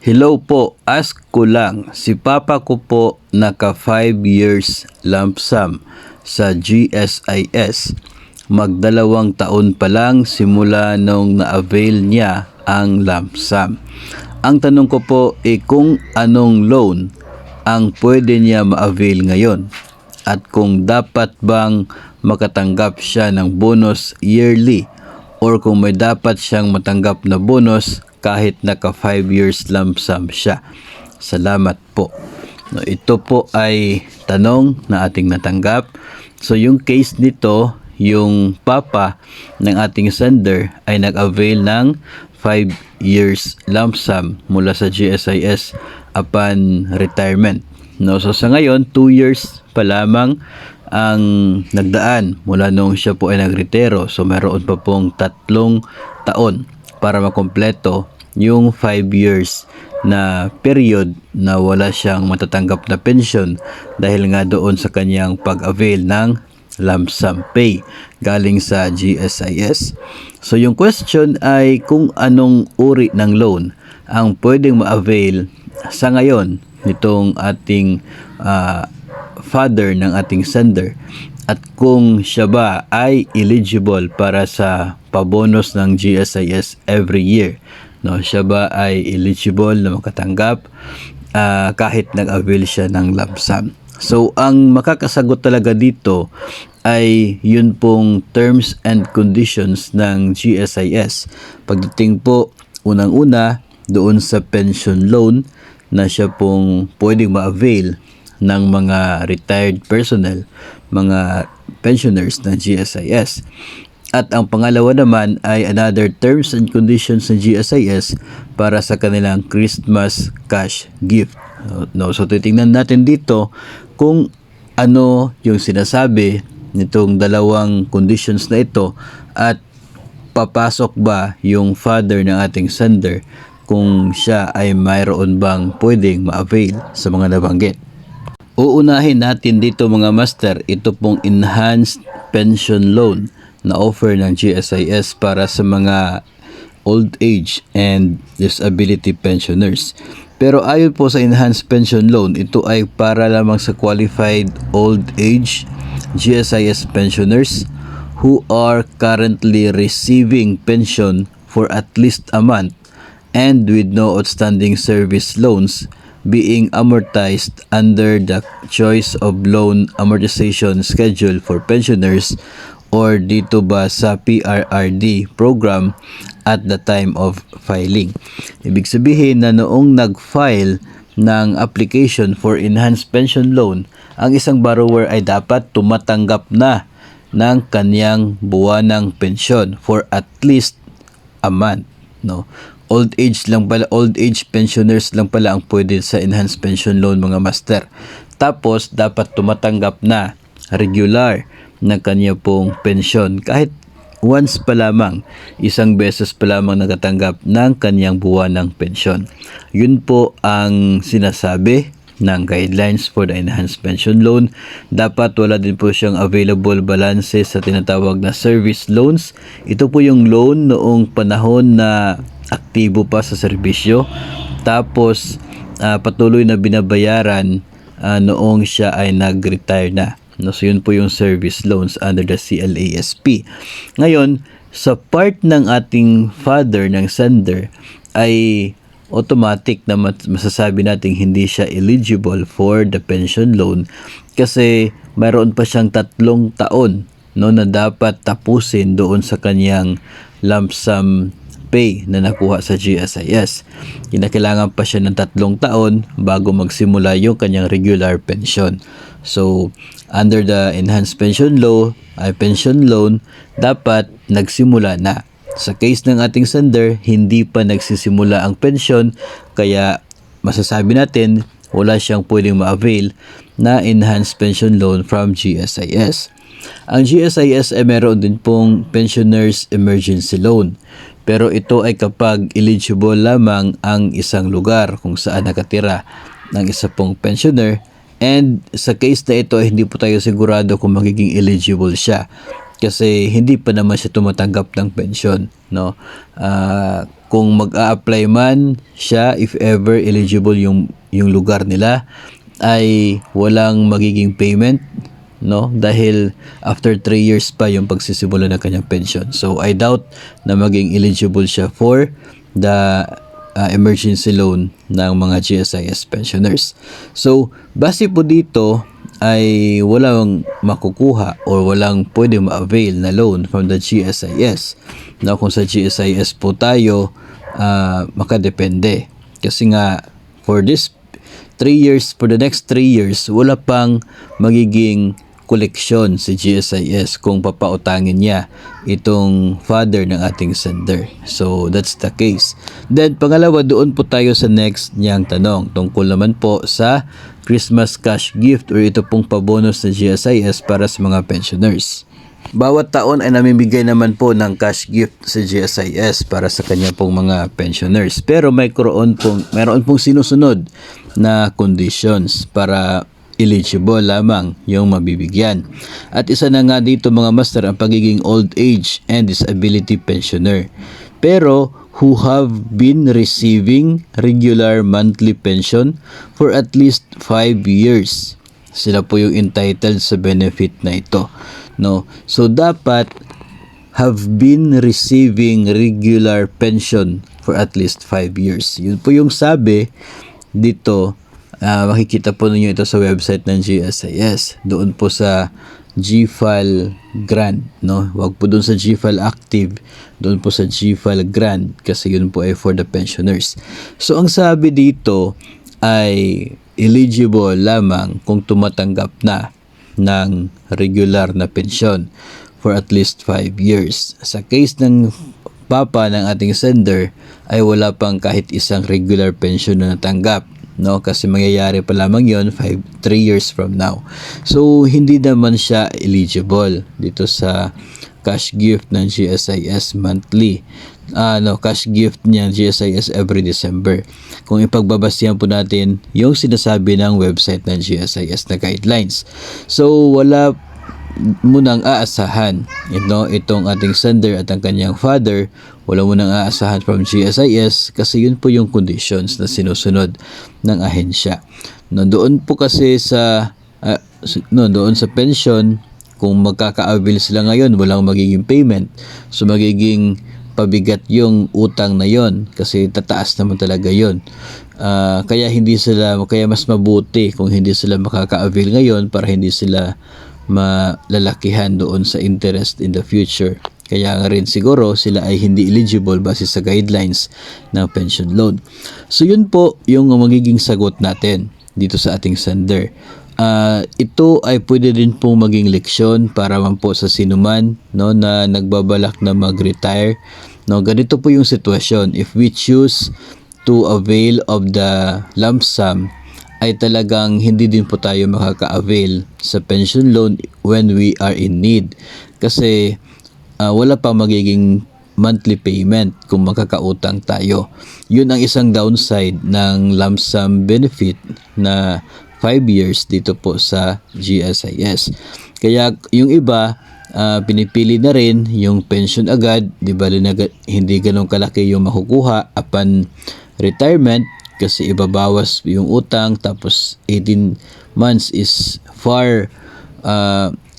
Hello po, ask ko lang, si papa ko po naka 5 years lump sum sa GSIS. Magdalawang taon pa lang simula nung na-avail niya ang lump sum. Ang tanong ko po kung anong loan ang pwede niya ma-avail ngayon at kung dapat bang makatanggap siya ng bonus yearly or kung may dapat siyang matanggap na bonus kahit naka 5 years lump sum siya. Salamat po. No, ito po ay tanong na ating natanggap. So yung case nito, yung papa ng ating sender ay nag-avail ng 5 years lump sum mula sa GSIS upon retirement. No, so sa ngayon, 2 years pa lamang ang nagdaan mula nung siya po ay nagretiro. So meron pa pong 3 taon para makompleto yung 5 years na period na wala siyang matatanggap na pension dahil nga doon sa kanyang pag-avail ng lump sum pay galing sa GSIS. So yung question ay kung anong uri ng loan ang pwedeng ma-avail sa ngayon nitong ating father ng ating sender at kung siya ba ay eligible para sa pabonus ng GSIS every year. No, siya ba ay eligible na makatanggap kahit nag-avail siya ng lump sum. So, ang makakasagot talaga dito ay yun pong terms and conditions ng GSIS. Pagdating po, unang-una, doon sa pension loan na siya pong pwedeng ma-avail ng mga retired personnel, mga pensioners ng GSIS. At ang pangalawa naman ay another terms and conditions ng GSIS para sa kanilang Christmas cash gift. No, so titingnan natin dito kung ano yung sinasabi nitong dalawang conditions na ito at papasok ba yung father ng ating sender kung siya ay mayroon bang pwedeng ma-avail sa mga nabanggit. Uunahin natin dito mga master, ito pong enhanced pension loan na offer ng GSIS para sa mga old age and disability pensioners. Pero ayon po sa enhanced pension loan, ito ay para lamang sa qualified old age GSIS pensioners who are currently receiving pension for at least a month and with no outstanding service loans being amortized under the choice of loan amortization schedule for pensioners or dito ba sa PRRD program at the time of filing. Ibig sabihin na noong nag-file ng application for enhanced pension loan, ang isang borrower ay dapat tumatanggap na ng kanyang buwanang pensyon for at least a month. No? Old age pensioners lang pala ang pwede sa enhanced pension loan mga master. Tapos dapat tumatanggap na regular ng kanya pong pensyon kahit once pa lamang, isang beses pa lamang nagatanggap ng kanyang buwanang pensyon. Yun po ang sinasabi ng guidelines for the enhanced pension loan. Dapat wala din po siyang available balances sa tinatawag na service loans. Ito po yung loan noong panahon na aktibo pa sa serbisyo tapos patuloy na binabayaran noong siya ay nag-retire na. No, so yun po yung service loans under the CLASP. Ngayon, sa part ng ating father ng sender ay automatic na masasabi natin hindi siya eligible for the pension loan kasi mayroon pa siyang 3 taon no, na dapat tapusin doon sa kanyang lump sum pay na nakuha sa GSIS. Kinakailangan pa siya ng 3 taon bago magsimula yung kanyang regular pension. So, under the enhanced pension pension loan, dapat nagsimula na. Sa case ng ating sender, hindi pa nagsisimula ang pension, kaya masasabi natin wala siyang pwedeng ma-avail na enhanced pension loan from GSIS. Ang GSIS ay meron din pong Pensioners Emergency Loan. Pero ito ay kapag eligible lamang ang isang lugar kung saan nakatira ng isa pong pensioner. And sa case na ito ay hindi po tayo sigurado kung magiging eligible siya kasi hindi pa naman siya tumatanggap ng pensyon, no? kung mag-a-apply man siya, if ever eligible yung lugar nila, ay walang magiging payment, no, dahil after 3 years pa yung pagsisimula ng kanyang pension. So I doubt na maging eligible siya for the emergency loan ng mga GSIS pensioners. So base po dito ay walang makukuha or walang pwede ma-avail na loan from the GSIS. Now, kung sa GSIS po tayo, makadepende. Kasi nga, for the next 3 years, wala pang magiging koleksyon si GSIS kung papautangin niya itong father ng ating sender. So, that's the case. Then, pangalawa, doon po tayo sa next niyang tanong. Tungkol naman po sa Christmas cash gift or ito pong pabonus ng GSIS para sa mga pensioners. Bawat taon ay namimigay naman po ng cash gift sa GSIS para sa kanya pong mga pensioners. Pero meron pong sinusunod na conditions para eligible lamang yung mabibigyan. At isa na nga dito mga master ang pagiging old age and disability pensioner. Pero who have been receiving regular monthly pension for at least 5 years. Sila po yung entitled sa benefit na ito. No? So dapat have been receiving regular pension for at least 5 years. Yun po yung sabi dito. Makikita po ninyo ito sa website ng GSIS. Doon po sa GFile Grant, no? Wag po doon sa GFile Active, doon po sa GFile Grant kasi yun po ay for the pensioners. So ang sabi dito ay eligible lamang kung tumatanggap na ng regular na pensyon for at least 5 years. Sa case ng papa ng ating sender ay wala pang kahit isang regular pension na natanggap. No, kasi mangyayari pa lamang yon 3 years from now. So hindi naman siya eligible dito sa cash gift ng GSIS monthly. Cash gift niya GSIS every December. Kung ipagbabasihan po natin yung sinasabi ng website ng GSIS na guidelines. So wala mo nang aasahan itong ating sender at ang kanyang father, wala mo nang aasahan from GSIS kasi yun po yung conditions na sinusunod ng ahensya. Doon po kasi sa doon sa pension, kung magkaka-avail sila ngayon, walang magiging payment. So magiging pabigat yung utang na yon kasi tataas naman talaga yon. Kaya mas mabuti kung hindi sila makaka-avail ngayon para hindi sila malalakihan doon sa interest in the future. Kaya nga rin siguro sila ay hindi eligible base sa guidelines ng pension loan. So yun po yung magiging sagot natin dito sa ating sender. Ito ay pwede din pong maging leksyon para man po sa sinuman na nagbabalak na mag-retire. Ganito po yung sitwasyon. If we choose to avail of the lump sum, ay talagang hindi din po tayo makaka-avail sa pension loan when we are in need. Kasi wala pa magiging monthly payment kung makakautang tayo. Yun ang isang downside ng lump sum benefit na 5 years dito po sa GSIS. Kaya yung iba, pinipili na rin yung pension agad, di ba, hindi ganun kalaki yung makukuha upon retirement kasi ibabawas yung utang, tapos 18 months is far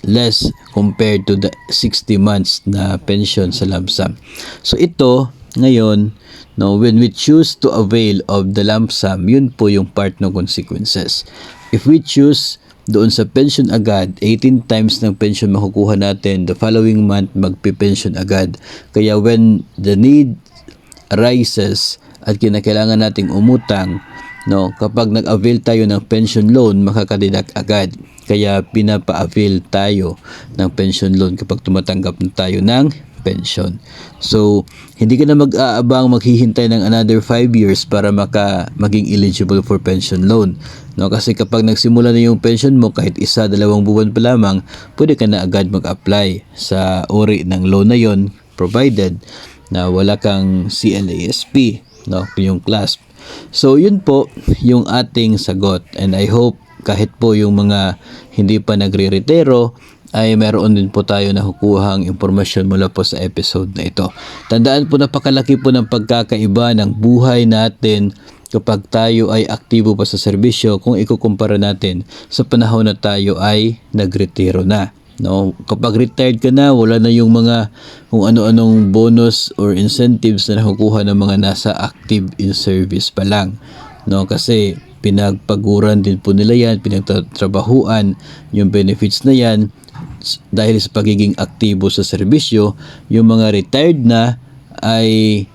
less compared to the 60 months na pension sa lump sum. So ito ngayon, when we choose to avail of the lump sum, yun po yung part ng consequences. If we choose doon sa pension agad, 18 times ng pension makukuha natin, the following month magpe-pension agad. Kaya when the need arises at kinakailangan nating umutang, kapag nag-avail tayo ng pension loan, makakadidak agad. Kaya pinapa-avail tayo ng pension loan kapag tumatanggap na tayo ng pension. So, hindi ka na mag-aabang maghihintay ng another 5 years para maging eligible for pension loan. Kasi kapag nagsimula na yung pension mo, kahit 1-2 buwan pa lamang, pwede ka na agad mag-apply sa uri ng loan na yon, provided na wala kang CLASP, yung CLASP. So, yun po yung ating sagot. And I hope kahit po yung mga hindi pa nagre-retiro ay meron din po tayo nakukuhang impormasyon mula po sa episode na ito. Tandaan po, napakalaki po ng pagkakaiba ng buhay natin kapag tayo ay aktibo pa sa serbisyo kung ikukumpara natin sa panahon na tayo ay nagretiro na. No, kapag retired ka na, wala na yung mga kung ano-anong bonus or incentives na nakukuha ng mga nasa active in service pa lang. No, kasi pinagpaguran din po nila yan, pinagtatrabahuan yung benefits na yan dahil sa pagiging aktibo sa serbisyo. Yung mga retired na ay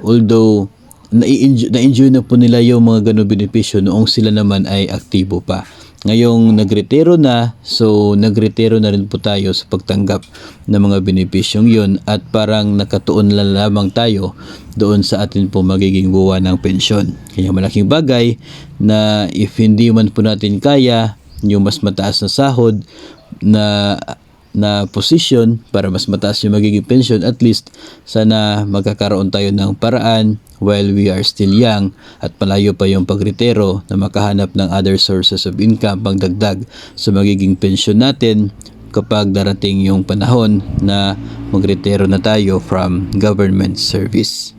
although na-enjoy na po nila yung mga ganong benepisyo noong sila naman ay aktibo pa. Ngayong nagretiro na, so nagretiro na rin po tayo sa pagtanggap ng mga benepisyong yun at parang nakatuon lang lamang tayo doon sa atin po magiging buwan ng pensyon. Kaya malaking bagay na if hindi man po natin kaya yung mas mataas na sahod na position para mas mataas yung magiging pension, at least sana magkakaroon tayo ng paraan while we are still young at malayo pa yung pagretiro na makahanap ng other sources of income pangdagdag sa magiging pension natin kapag darating yung panahon na magretiro na tayo from government service.